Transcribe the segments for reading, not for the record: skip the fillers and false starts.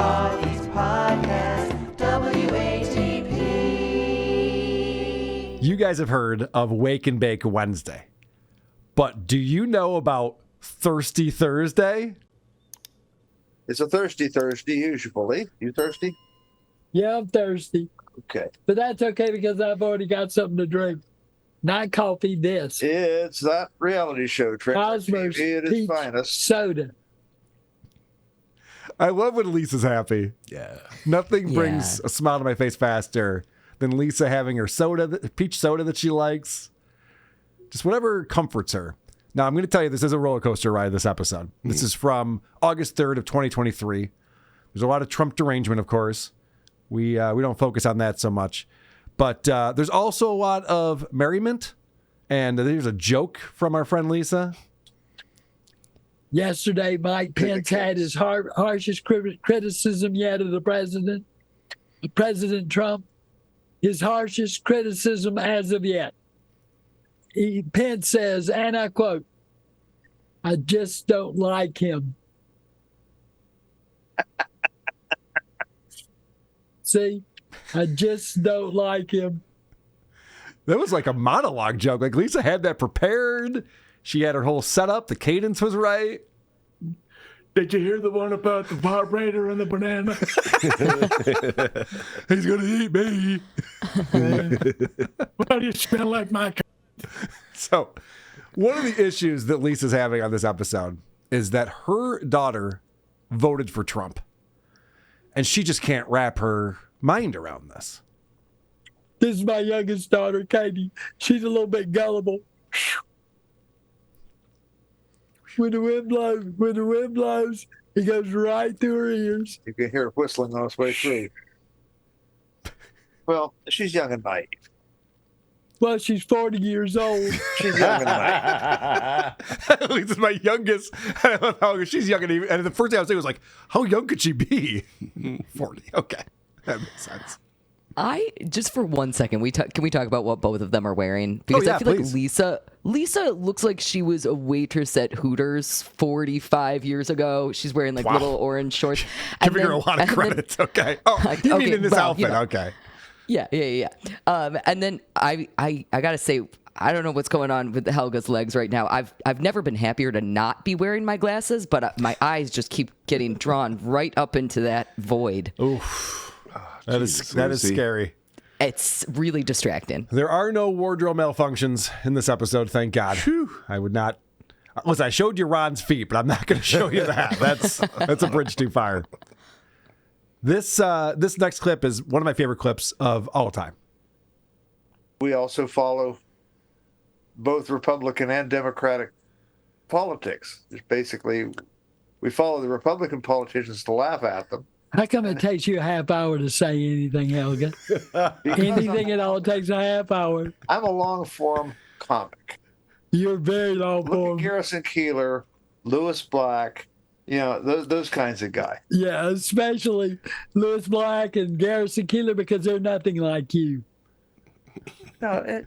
Podcast, WATP. You guys have heard of Wake and Bake Wednesday, but do you know about Thirsty Thursday? It's a thirsty Thursday, usually. You thirsty? Yeah, I'm thirsty. Okay. But that's okay because I've already got something to drink. Not coffee, this. It's that reality show, Trick. Cosmos It is peach finest. soda. I love when Lisa's happy. Yeah. Nothing brings a smile to my face faster than Lisa having her soda, peach soda that she likes. Just whatever comforts her. Now, I'm going to tell you, this is a roller coaster ride, this episode. This is from August 3rd of 2023. There's a lot of Trump derangement, of course. We don't focus on that so much. But there's also a lot of merriment. And there's a joke from our friend Lisa. Yesterday, Mike Pence had his harshest criticism yet of the president. President Trump, his harshest criticism as of yet. Pence says, and I quote, "I just don't like him." See, I just don't like him. That was like a monologue joke. Like Lisa had that prepared. She had her whole setup. The cadence was right. Did you hear the one about the vibrator and the banana? He's going to eat me. Why do you smell like my... So, one of the issues that Lisa's having on this episode is that her daughter voted for Trump. And she just can't wrap her mind around this. This is my youngest daughter, Katie. She's a little bit gullible. When the wind blows, it goes right through her ears. You can hear it whistling on its way through. Well, she's young and naive. Well, she's 40 years old. She's young and naive. Lisa's my youngest. I don't know how she's young and the first thing I was thinking was like, how young could she be? 40. Okay. That makes sense. Just for 1 second, can we talk about what both of them are wearing? Because I feel like Lisa looks like she was a waitress at Hooters 45 years ago. She's wearing like little orange shorts. Giving her a lot of credit. Okay. Oh, you mean in this outfit? You know, okay. Yeah. And then I gotta say, I don't know what's going on with Helga's legs right now. I've never been happier to not be wearing my glasses, but my eyes just keep getting drawn right up into that void. Oof. That is scary. It's really distracting. There are no wardrobe malfunctions in this episode, thank God. Whew. I would not. Listen, I showed you Ron's feet, but I'm not going to show you that. That's a bridge too far. This next clip is one of my favorite clips of all time. We also follow both Republican and Democratic politics. It's basically, we follow the Republican politicians to laugh at them. How come it takes you a half hour to say anything, Helga? Anything at all takes a half hour. I'm a long-form comic. You're very Look long-form. at Garrison Keillor, Lewis Black, those kinds of guys. Yeah, especially Lewis Black and Garrison Keillor because they're nothing like you. No,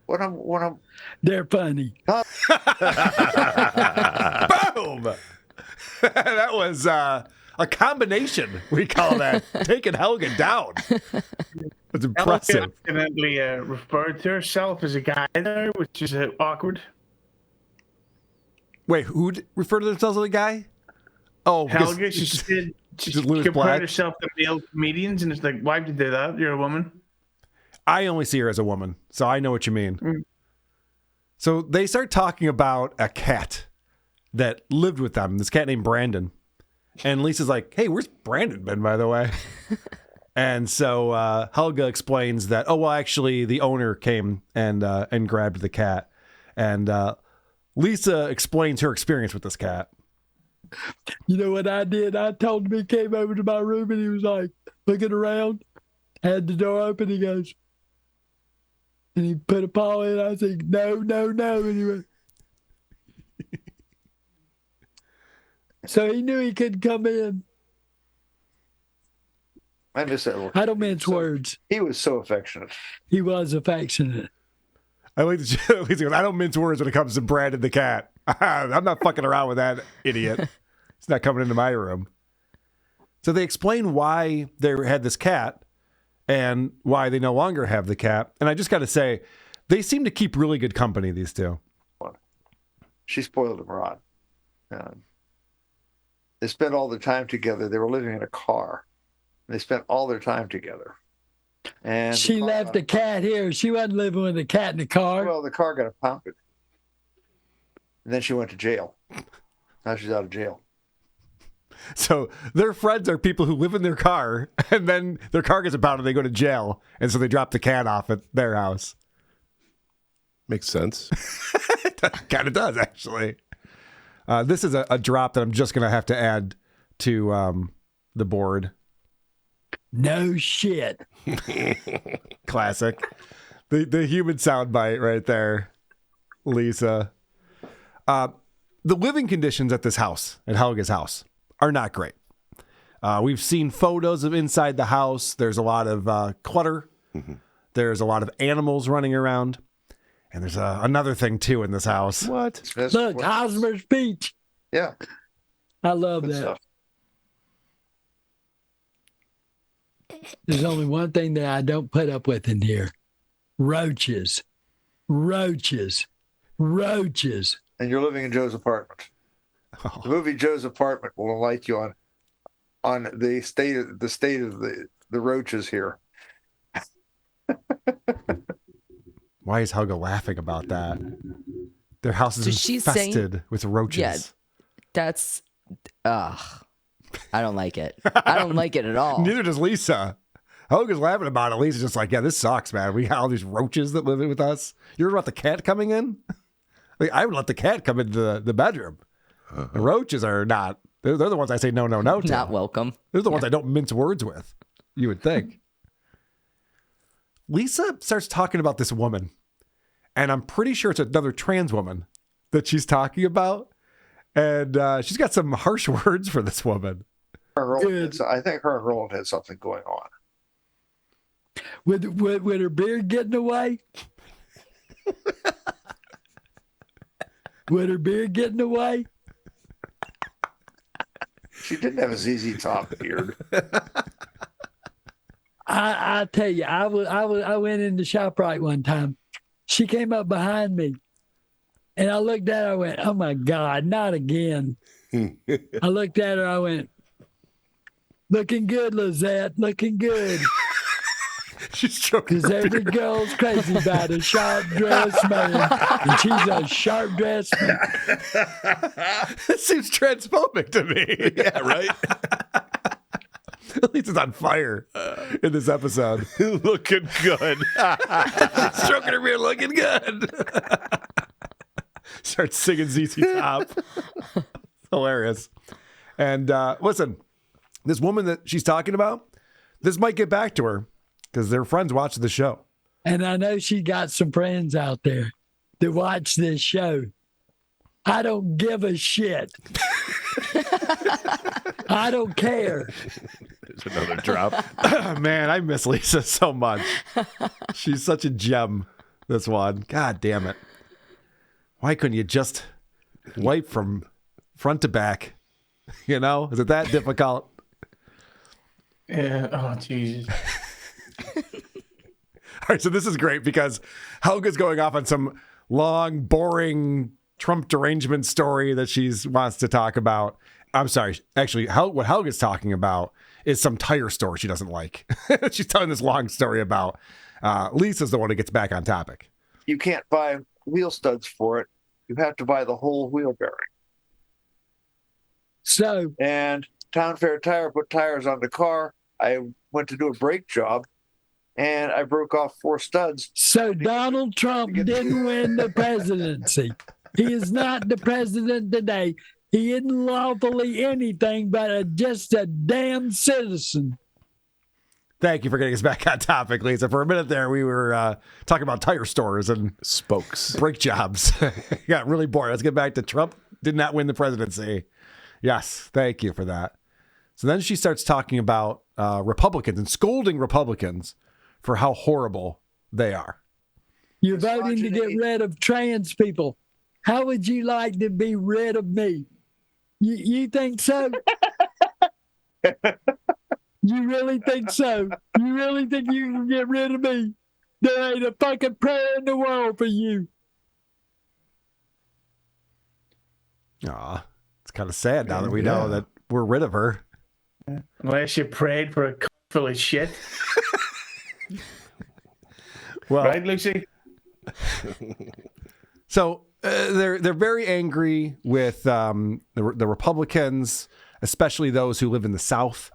when I'm They're funny. Boom! That was a combination, we call that. Taking Helga down. It's impressive. Helga accidentally referred to herself as a guy there, which is awkward. Wait, who referred to themselves as a guy? Oh, Helga, she said she compared herself to male comedians, and it's like, why would you do that? You're a woman. I only see her as a woman, so I know what you mean. Mm. So they start talking about a cat that lived with them, this cat named Brandon. And Lisa's like, hey, where's Brandon been, by the way? And so Helga explains that, actually, the owner came and grabbed the cat. And Lisa explains her experience with this cat. You know what I did? I told him he came over to my room and he was like looking around, had the door open, he goes, and he put a paw in. I said, no. And he went. So he knew he couldn't come in. I miss that little. I don't mince words. He was so affectionate. He was affectionate. I like to Lisa goes, I don't mince words when it comes to Brandon the cat. I'm not fucking around with that idiot. He's not coming into my room. So they explain why they had this cat and why they no longer have the cat. And I just got to say, they seem to keep really good company, these two. She spoiled him rotten. They spent all their time together. They were living in a car. They spent all their time together. And she left the cat here. She wasn't living with the cat in the car. Well, the car got impounded. And then she went to jail. Now she's out of jail. So their friends are people who live in their car, and then their car gets impounded and they go to jail. And so they drop the cat off at their house. Makes sense. Kind of does, actually. This is a drop that I'm just going to have to add to the board. No shit. Classic. The human soundbite right there, Lisa. The living conditions at this house, at Helga's house, are not great. We've seen photos of inside the house. There's a lot of clutter. Mm-hmm. There's a lot of animals running around. And there's another thing, too, in this house. What? Look, Hosmer's Beach. Yeah. I love Good that. stuff. There's only one thing that I don't put up with in here. Roaches. Roaches. Roaches. And you're living in Joe's apartment. Oh. The movie Joe's Apartment will enlighten you on the state of the roaches here. Why is Helga laughing about that? Their house is So she's infested with roaches. Yeah, that's, I don't like it. I don't like it at all. Neither does Lisa. Helga's laughing about it. Lisa's just like, yeah, this sucks, man. We got all these roaches that live in with us. You heard about the cat coming in? Like, I would let the cat come into the bedroom. The roaches are not. They're the ones I say no to. Not welcome. They're the ones I don't mince words with, you would think. Lisa starts talking about this woman, and I'm pretty sure it's another trans woman that she's talking about. And she's got some harsh words for this woman. I think her and Roland had something going on. With her beard getting away? With her beard getting away? She didn't have a ZZ Top beard. I tell you, I went into ShopRite one time. She came up behind me, and I looked at her. I went, "Oh my God, not again!" I looked at her. I went, "Looking good, Lizette. Looking good." She's stroking Because every girl's crazy about a sharp dressed man, and she's a sharp dressed man. This seems transphobic to me. Yeah, right? At least it's on fire in this episode. Looking good. Stroking her beard, looking good. Starts singing ZZ Top. Hilarious. And listen, this woman that she's talking about, this might get back to her because their friends watch the show. And I know she got some friends out there that watch this show. I don't give a shit. I don't care. There's another drop. Man, I miss Lisa so much. She's such a gem, this one. God damn it. Why couldn't you just wipe from front to back? You know? Is it that difficult? Yeah. Oh, Jesus. All right, so this is great because Helga's going off on some long, boring Trump derangement story that she wants to talk about. I'm sorry. Actually, what Helga's talking about is some tire store she doesn't like. She's telling this long story about Lisa's the one who gets back on topic. You can't buy wheel studs for it. You have to buy the whole wheel bearing. So, And Town Fair Tire put tires on the car. I went to do a brake job, and I broke off 4 studs. so Donald Trump didn't win the presidency. He is not the president today. He isn't lawfully anything but just a damn citizen. Thank you for getting us back on topic, Lisa. For a minute there, we were talking about tire stores and Spokes. brake jobs. Got really bored. Let's get back to Trump did not win the presidency. Yes, thank you for that. So then she starts talking about Republicans and scolding Republicans for how horrible they are. You're voting to get rid of trans people. How would you like to be rid of me? You think so? really think so? You really think you can get rid of me? There ain't a fucking prayer in the world for you. Aw, it's kind of sad now that we know that we're rid of her. Unless you prayed for a c- full of shit. Well, Right, Lucy? so they're very angry with the Republicans, especially those who live in the South.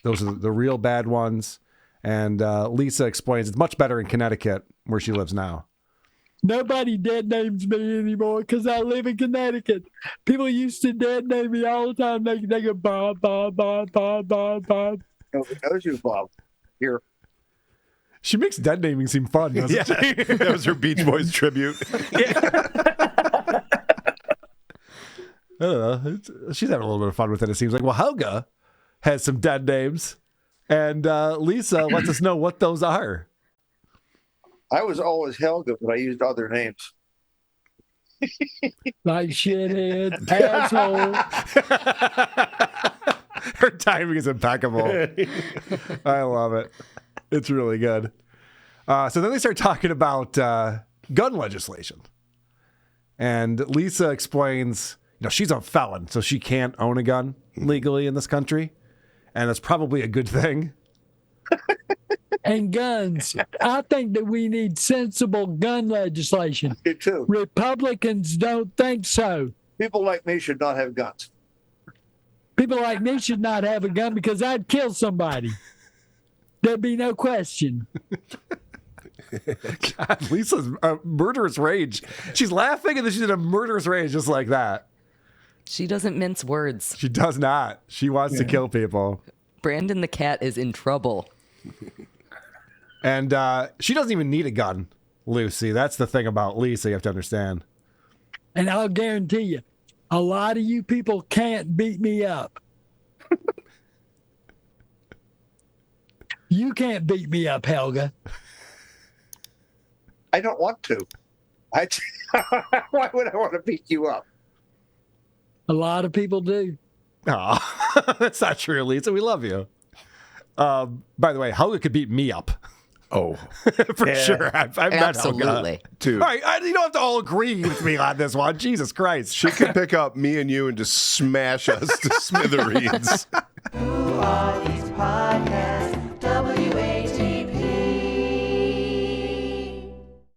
Those are the real bad ones. And Lisa explains it's much better in Connecticut, where she lives now. Nobody dead names me anymore because I live in Connecticut. People used to dead name me all the time. They go, Bob, Bob, Bob, Bob, Bob, Bob. Nobody knows you, Bob. Here. She makes dead naming seem fun, doesn't she? That was her Beach Boys tribute. I don't know. She's having a little bit of fun with it, it seems like. Well, Helga has some dead names, and Lisa lets us know what those are. I was always Helga, but I used other names. Like shithead, asshole. Her timing is impeccable. I love it. It's really good. So then they start talking about gun legislation. And Lisa explains, she's a felon, so she can't own a gun legally in this country. And that's probably a good thing. And guns. I think that we need sensible gun legislation. You too. Republicans don't think so. People like me should not have guns. People like me should not have a gun because I'd kill somebody. There'd be no question. God, Lisa's a murderous rage. She's laughing and then she's in a murderous rage just like that. She doesn't mince words. She does not. She wants to kill people. Brandon the cat is in trouble. And she doesn't even need a gun, Lucy. That's the thing about Lisa you have to understand. And I'll guarantee you, a lot of you people can't beat me up. You can't beat me up, Helga. I don't want to. Why would I want to beat you up? A lot of people do. Oh, that's not true, Lisa. We love you. By the way, Helga could beat me up. Oh, For sure. I've met Helga. Absolutely. too. All right, you don't have to all agree with me on this one. Jesus Christ. She could pick up me and you and just smash us to smithereens. Who are these podcasts?